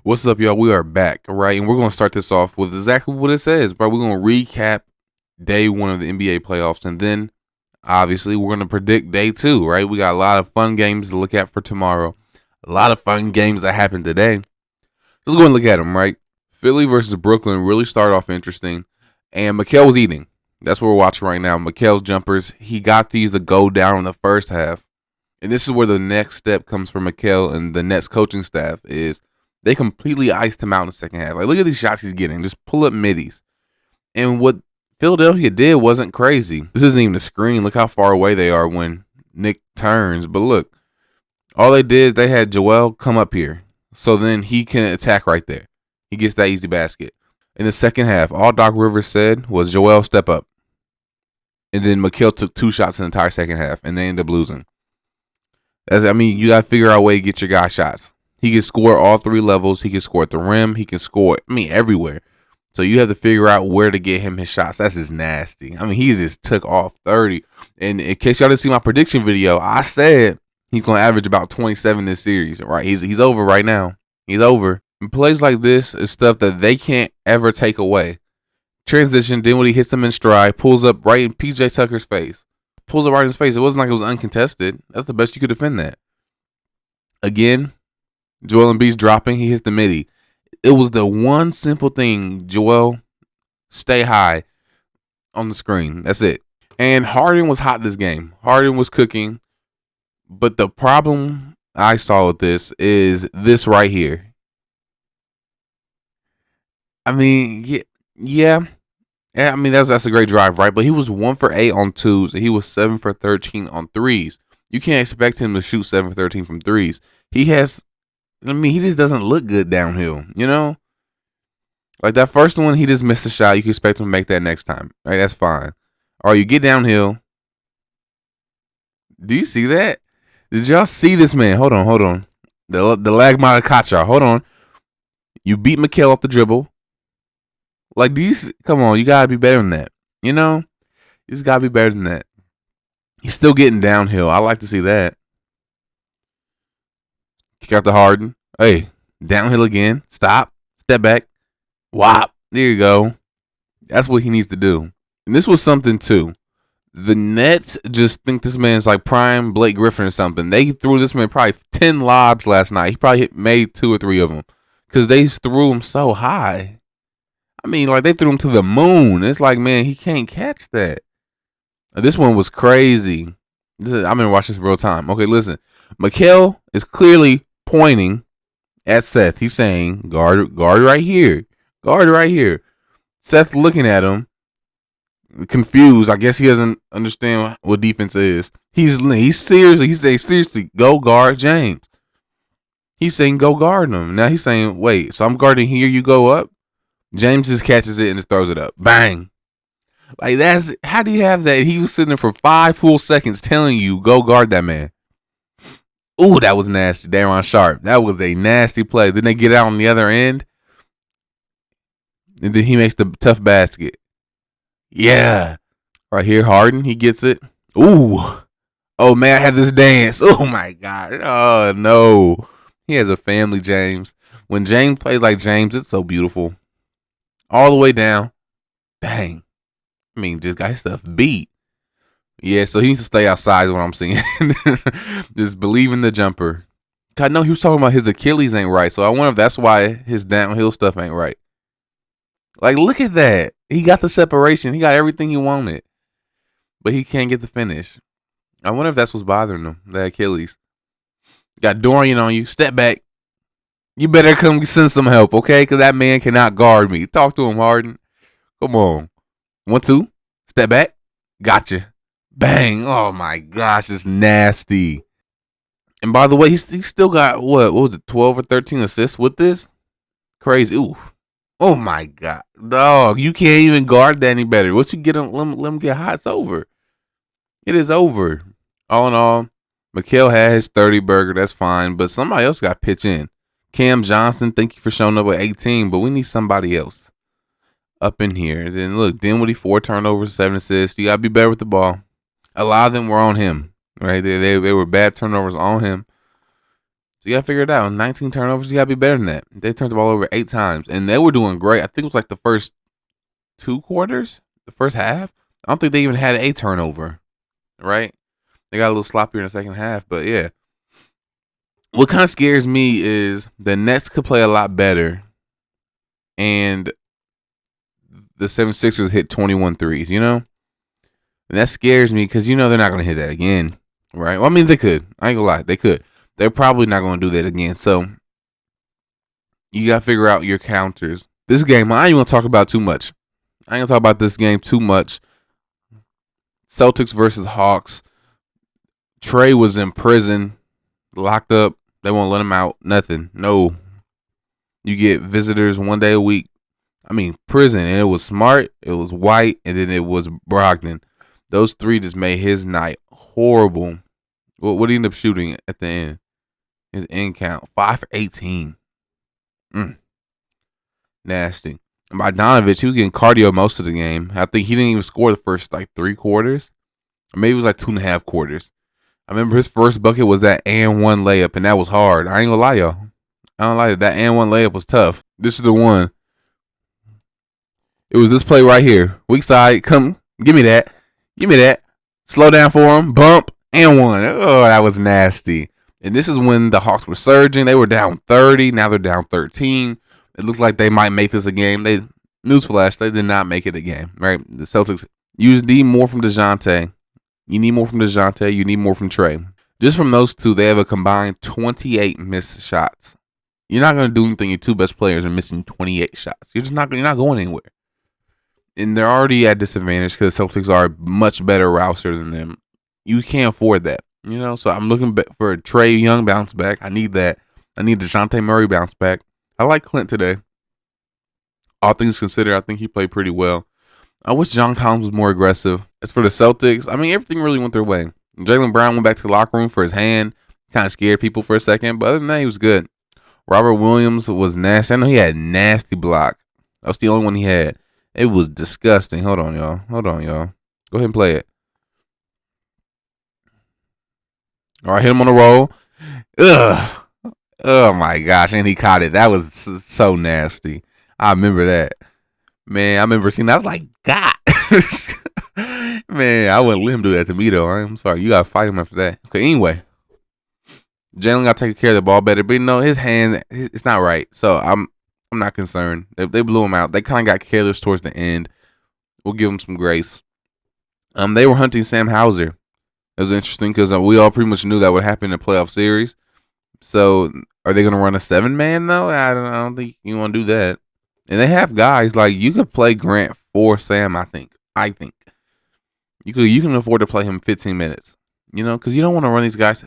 What's up, y'all? We are back, right? And we're going to start this off with exactly what it says, bro. We're going to recap day one of the NBA playoffs, and then obviously we're going to predict day two, right? We got a lot of fun games to look at for tomorrow, a lot of fun games that happened today. Let's go and look at them, right? Philly versus Brooklyn really started off interesting, and Mikal was eating. That's what we're watching right now. Mikal's jumpers, he got these to go down in the first half, and this is where the next step comes for Mikal and the Nets coaching staff is they completely iced him out in the second half. Like, look at these shots he's getting. Just pull up middies. And what Philadelphia did wasn't crazy. This isn't even a screen. Look how far away they are when Nick turns. But look, all they did is they had Joel come up here. So then he can attack right there. He gets that easy basket. In the second half, all Doc Rivers said was Joel, step up. And then Mikal took 2 shots in the entire second half, and they ended up losing. You got to figure out a way to get your guy shots. He can score all 3 levels. He can score at the rim. He can score, everywhere. So you have to figure out where to get him his shots. That's just nasty. He just took off 30. And in case y'all didn't see my prediction video, I said he's going to average about 27 this series, right? He's over right now. He's over. And plays like this is stuff that they can't ever take away. Transition, then when he hits them in stride, pulls up right in PJ Tucker's face. Pulls it right in his face. It wasn't like it was uncontested. That's the best you could defend that. Again, Joel Embiid's dropping. He hits the midi. It was the one simple thing. Joel, stay high on the screen. That's it. And Harden was hot this game. Harden was cooking. But the problem I saw with this is this right here. Yeah. That's a great drive, right? But he was 1 for 8 on twos, and he was 7 for 13 on threes. You can't expect him to shoot 7 for 13 from threes. He just doesn't look good downhill, Like that first one, he just missed a shot. You can expect him to make that next time, right? That's fine. Or you get downhill. Do you see that? Did y'all see this man? Hold on. The Lagmata Kacha. Hold on. You beat Mikal off the dribble. Like, come on, you gotta be better than that. You just gotta be better than that. He's still getting downhill. I like to see that. Kick out to Harden. Hey, downhill again. Stop. Step back. Whop. There you go. That's what he needs to do. And this was something too. The Nets just think this man's like prime Blake Griffin or something. They threw this man probably 10 lobs last night. He probably made 2 or 3 of them because they threw him so high. They threw him to the moon. It's like, man, he can't catch that. This one was crazy. I'm gonna watch this real time. Okay, listen. Mikal is clearly pointing at Seth. He's saying, guard right here. Guard right here. Seth looking at him, confused. I guess he doesn't understand what defense is. He's seriously, go guard James. He's saying, go guard him. Now he's saying, wait, so I'm guarding here, you go up? James just catches it and just throws it up. Bang. Like, how do you have that? He was sitting there for 5 full seconds telling you, go guard that man. Ooh, that was nasty. Daron Sharp. That was a nasty play. Then they get out on the other end. And then he makes the tough basket. Yeah. Right here, Harden, he gets it. Ooh. Oh, man, I have this dance. Oh, my God. Oh, no. He has a family, James. When James plays like James, it's so beautiful. All the way down. Dang. Just got his stuff beat. Yeah, so he needs to stay outside is what I'm seeing. Just believe in the jumper. I know he was talking about his Achilles ain't right, so I wonder if that's why his downhill stuff ain't right. Like, look at that. He got the separation. He got everything he wanted. But he can't get the finish. I wonder if that's what's bothering him, the Achilles. Got Dorian on you. Step back. You better come send some help, okay? Because that man cannot guard me. Talk to him, Harden. Come on. 1, 2. Step back. Gotcha. Bang. Oh, my gosh. It's nasty. And by the way, he's still got, what was it, 12 or 13 assists with this? Crazy. Ooh. Oh, my God. Dog, you can't even guard that any better. Once you get him, let him get hot, it's over. It is over. All in all, Mikal had his 30 burger. That's fine. But somebody else got to pitch in. Cam Johnson, thank you for showing up at 18. But we need somebody else up in here. Then look, Dinwiddie, 4 turnovers, 7 assists. You got to be better with the ball. A lot of them were on him. Right? They were bad turnovers on him. So you gotta figure it out. 19 turnovers, you gotta be better than that. They turned the ball over 8 times, and they were doing great. I think it was like the first 2 quarters, the first half. I don't think they even had a turnover, right? They got a little sloppier in the second half, but yeah. What kind of scares me is the Nets could play a lot better, and the 76ers hit 21 threes, you know? And that scares me because, they're not going to hit that again, right? Well, I mean, they could. I ain't going to lie. They could. They're probably not going to do that again. So you got to figure out your counters. This game, I ain't going to talk about too much. I ain't going to talk about this game too much. Celtics versus Hawks. Trey was in prison, locked up. They won't let him out. Nothing. No. You get visitors 1 day a week. I mean, prison. And it was Smart. It was White. And then it was Brogdon. Those three just made his night horrible. What did he end up shooting at the end? His end count, 5 for 18. Nasty. And Bogdanovich, he was getting cardio most of the game. I think he didn't even score the first 3 quarters. Or maybe it was 2.5 quarters. I remember his first bucket was that and one layup, and that was hard. I ain't gonna lie, y'all. I don't lie. That and one layup was tough. This is the one. It was this play right here. Weak side, come, give me that. Give me that. Slow down for him. Bump. And one. Oh, that was nasty. And this is when the Hawks were surging. They were down 30. Now they're down 13. It looked like they might make this a game. Newsflash, they did not make it a game. Right? The Celtics, you need more from DeJounte. You need more from DeJounte. You need more from Trey. Just from those two, they have a combined 28 missed shots. You're not going to do anything. Your two best players are missing 28 shots. You're not going anywhere. And they're already at disadvantage because the Celtics are a much better roster than them. You can't afford that, So I'm looking for a Trey Young bounce back. I need that. I need DeJounte Murray bounce back. I like Clint today. All things considered, I think he played pretty well. I wish John Collins was more aggressive. As for the Celtics, I mean, everything really went their way. Jaylen Brown went back to the locker room for his hand. Kind of scared people for a second, but other than that, he was good. Robert Williams was nasty. I know he had a nasty block. That was the only one he had. It was disgusting. Hold on, y'all. Go ahead and play it. All right, hit him on the roll. Ugh. Oh, my gosh. And he caught it. That was so nasty. I remember that. Man, I remember seeing that. I was like, God. Man, I wouldn't let him do that to me, though. I'm sorry. You got to fight him after that. Okay, anyway. Jaylen got to take care of the ball better. But, his hand, it's not right. So, I'm not concerned. They blew him out. They kind of got careless towards the end. We'll give him some grace. They were hunting Sam Hauser. It was interesting because we all pretty much knew that would happen in the playoff series. So, are they going to run a 7-man, though? I don't think you want to do that. And they have guys like you could play Grant for Sam. I think you can afford to play him 15 minutes. Because you don't want to run these guys.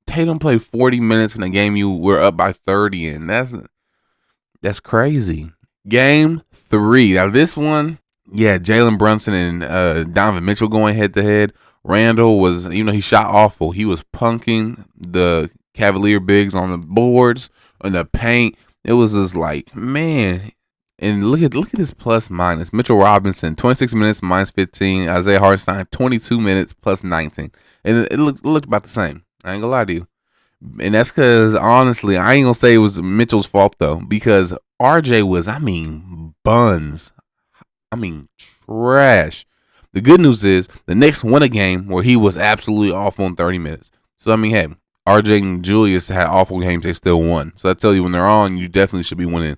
Tatum played 40 minutes in a game you were up by 30 in. That's crazy. Game 3. Now this one, yeah, Jalen Brunson and Donovan Mitchell going head to head. Randall was, he shot awful. He was punking the Cavalier bigs on the boards, on the paint. It was just like, man. And look at his plus minus. Mitchell Robinson, 26 minutes minus 15. Isaiah Hartenstein, 22 minutes plus 19. And it looked about the same. I ain't gonna lie to you. And that's because, honestly, I ain't gonna say it was Mitchell's fault, though. Because RJ was, buns. Trash. The good news is the Knicks won a game where he was absolutely awful in 30 minutes. So, hey, RJ and Julius had awful games. They still won. So, I tell you, when they're on, you definitely should be winning.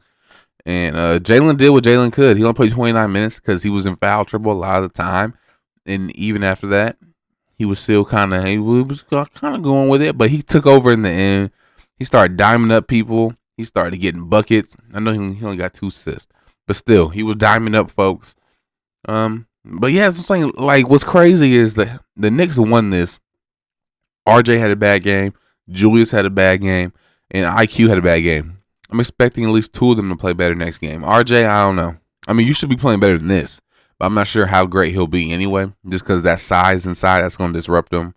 And Jalen did what Jalen could. He only played 29 minutes because he was in foul trouble a lot of the time. And even after that, he was still kind of going with it. But he took over in the end. He started diming up people. He started getting buckets. I know he only got 2 assists. But still, he was diming up folks. But yeah, it's saying, what's crazy is that the Knicks won this. RJ had a bad game. Julius had a bad game. And IQ had a bad game. I'm expecting at least 2 of them to play better next game. RJ, I don't know. You should be playing better than this. But I'm not sure how great he'll be anyway. Just because that size inside, that's going to disrupt him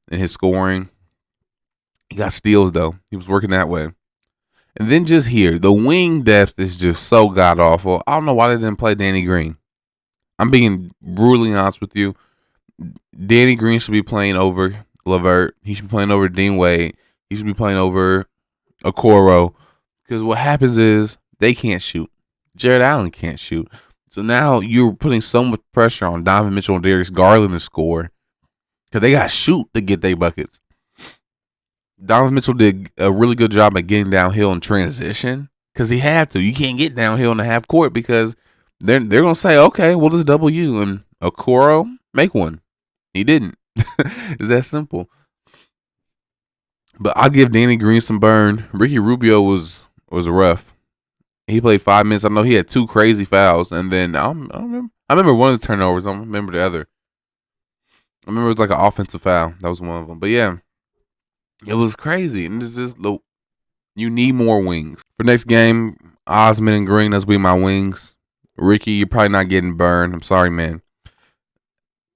in his scoring. He got steals, though. He was working that way. And then just here, the wing depth is just so god-awful. I don't know why they didn't play Danny Green. I'm being brutally honest with you. Danny Green should be playing over LeVert. He should be playing over Dean Wade. He should be playing over Okoro. Because what happens is they can't shoot. Jared Allen can't shoot. So now you're putting so much pressure on Donovan Mitchell and Darius Garland to score because they got to shoot to get their buckets. Donovan Mitchell did a really good job at getting downhill in transition because he had to. You can't get downhill in the half court because they're going to say, okay, we'll just double you. And Okoro, make one. He didn't. It's that simple. But I'll give Danny Green some burn. Ricky Rubio was rough. He played 5 minutes. I know he had 2 crazy fouls, and then I don't remember. I remember one of the turnovers. I don't remember the other. I remember it was like an offensive foul. That was one of them. But yeah, it was crazy, and it's just you need more wings for next game. Osman and Green, that's be my wings. Ricky, you're probably not getting burned. I'm sorry, man.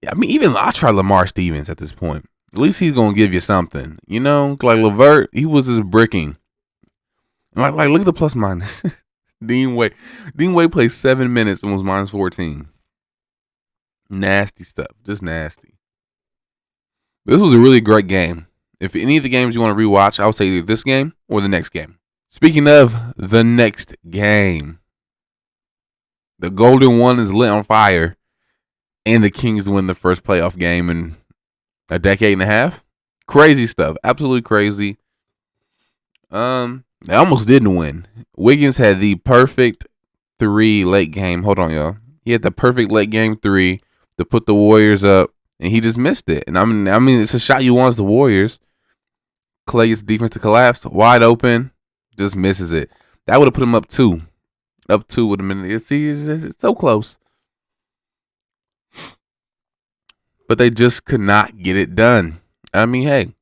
I mean, even I try Lamar Stevens at this point. At least he's gonna give you something, you know. Like LeVert, he was just bricking. Like look at the plus minus. Dean Wade played 7 minutes and was minus 14. Nasty stuff, just nasty. This was a really great game. If any of the games you want to rewatch, I would say either this game or the next game. Speaking of the next game, the Golden One is lit on fire, and the Kings win the first playoff game in a decade and a half. Crazy stuff, absolutely crazy. They almost didn't win. Wiggins had the perfect 3 late game. Hold on, y'all. He had the perfect late game 3 to put the Warriors up, and he just missed it. And I mean, it's a shot you want as the Warriors. Clay gets the defense to collapse, wide open, just misses it. That would have put him up 2. Up 2 would have been. See, it's so close. But they just could not get it done. I mean, hey,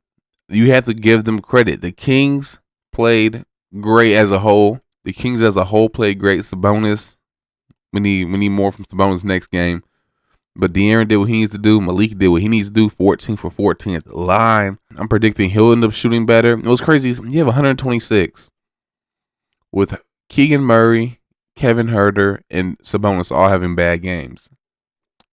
you have to give them credit. The Kings played great as a whole. The Kings as a whole played great. Sabonis, we need more from Sabonis next game. But De'Aaron did what he needs to do. Malik did what he needs to do. 14 for 14 at the line. I'm predicting he'll end up shooting better. It was crazy. You have 126 with Keegan Murray, Kevin Huerter, and Sabonis all having bad games.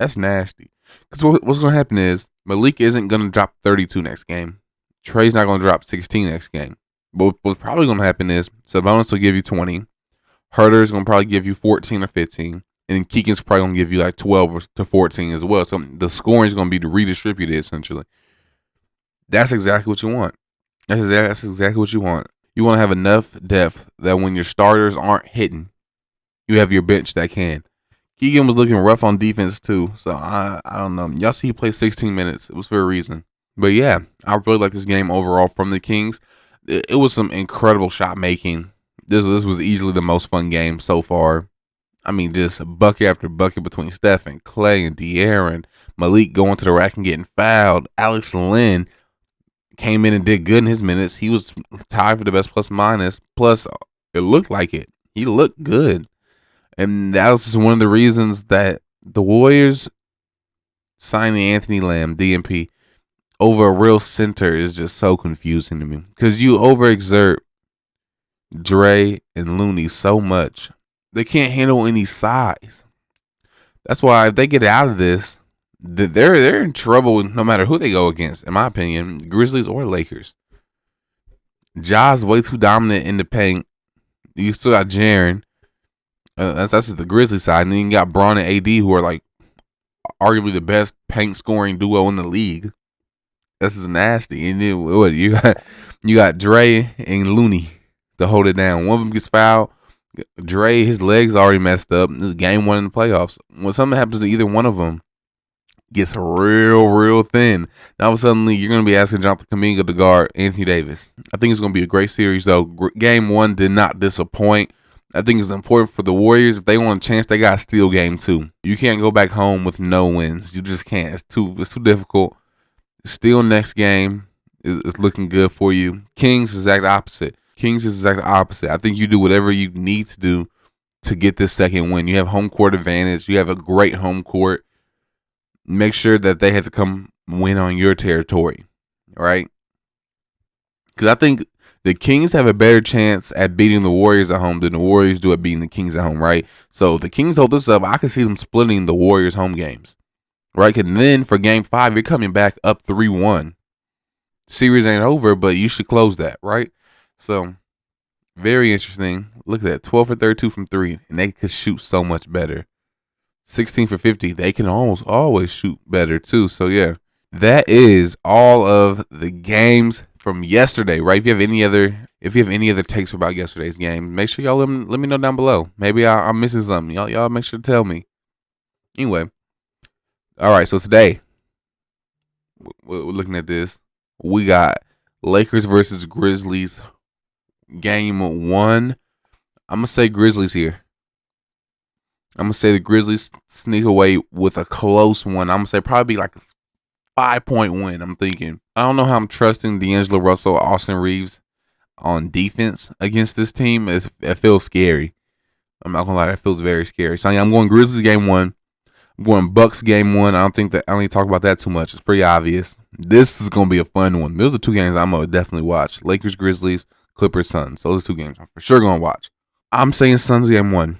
That's nasty. Because what's going to happen is Malik isn't going to drop 32 next game. Trey's not going to drop 16 next game. But what's probably going to happen is Sabonis will give you 20. Huerter is going to probably give you 14 or 15. And Keegan's probably going to give you like 12 to 14 as well. So the scoring is going to be redistributed essentially. That's exactly what you want. That's exactly what you want. You want to have enough depth that when your starters aren't hitting, you have your bench that can. Keegan was looking rough on defense too. So I don't know. Y'all see he played 16 minutes. It was for a reason. But yeah, I really like this game overall from the Kings. It was some incredible shot making. This was easily the most fun game so far. I mean, just bucket after bucket between Steph and Clay and De'Aaron. Malik going to the rack and getting fouled. Alex Len came in and did good in his minutes. He was tied for the best plus minus. Plus, it looked like it. He looked good. And that was just one of the reasons that the Warriors signing Anthony Lamb, DNP, over a real center is just so confusing to me. Because you overexert Dre and Looney so much. They can't handle any size. That's why if they get out of this, they're in trouble no matter who they go against, in my opinion, Grizzlies or Lakers. Ja's way too dominant in the paint. You still got Jaren. That's just the Grizzlies side. And then you got Braun and AD, who are like arguably the best paint scoring duo in the league. This is nasty. And then what you got Dre and Looney to hold it down. One of them gets fouled. Dre, his legs already messed up. This is game 1 in the playoffs. When something happens to either one of them, gets real thin. Now suddenly you're going to be asking Jonathan Kuminga to guard Anthony Davis. I think it's going to be a great series though. Game 1 did not disappoint. I think it's important for the Warriors. If they want a chance, they got to steal game 2. You can't go back home with no wins. You just can't. It's too difficult. Steal next game is looking good for you. Kings is exactly opposite. Kings is exactly opposite. I think you do whatever you need to do to get this second win. You have home court advantage. You have a great home court. Make sure that they have to come win on your territory, right? Because I think the Kings have a better chance at beating the Warriors at home than the Warriors do at beating the Kings at home, right? So if the Kings hold this up, I can see them splitting the Warriors home games, right? And then for game 5, you're coming back up 3-1. Series ain't over, but you should close that, right? So Very interesting. Look at that. 12 for 32 from three, and they could shoot so much better. 16 for 50. They can almost always shoot better too. So yeah, that is all of the games from yesterday, right? If you have any other takes about yesterday's game, make sure y'all let me know down below. Maybe I'm missing something. Y'all make sure to tell me. Anyway, all right. So today, we're looking at this. We got Lakers versus Grizzlies, game 1. I'm gonna say Grizzlies here. I'm gonna say the Grizzlies sneak away with a close one. I'm gonna say probably like a 5-point win. I'm thinking. I don't know how I'm trusting D'Angelo Russell, Austin Reeves on defense against this team. It feels scary. I'm not gonna lie, that feels very scary. So I'm going Grizzlies game 1. I'm going Bucks game 1. I don't need to talk about that too much. It's pretty obvious. This is gonna be a fun one. Those are 2 games I'm gonna definitely watch. Lakers, Grizzlies, Clippers, Suns. Those are 2 games I'm for sure gonna watch. I'm saying Suns game 1.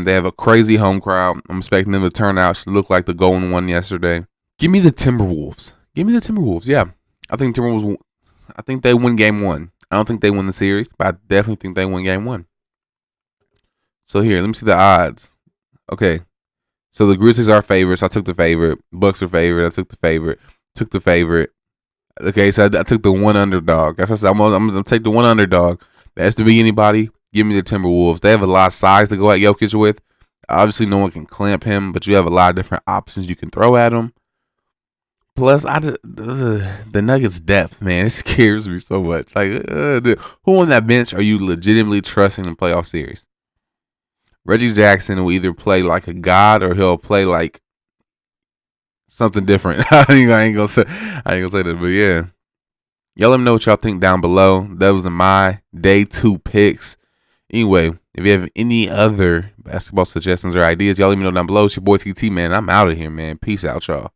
They have a crazy home crowd. I'm expecting them to turn out. Should look like the golden one yesterday. Give me the Timberwolves. Yeah, I think Timberwolves. I think they win game 1. I don't think they win the series, but I definitely think they win game 1. So here, let me see the odds. Okay, so the Grizzlies are favorites. I took the favorite. Bucks are favorite. I took the favorite. Okay, so I took the one underdog. That's what I said. I'm gonna take the one underdog. If it has to be anybody, give me the Timberwolves. They have a lot of size to go at Jokic with. Obviously, no one can clamp him, but you have a lot of different options you can throw at him. Plus, the Nuggets' depth, man, it scares me so much. Like, who on that bench are you legitimately trusting in playoff series? Reggie Jackson will either play like a god or he'll play like something different. I ain't gonna say that, but yeah. Y'all let me know what y'all think down below. That was my day 2 picks. Anyway, if you have any other basketball suggestions or ideas, y'all let me know down below. It's your boy TT, man. I'm out of here, man. Peace out, y'all.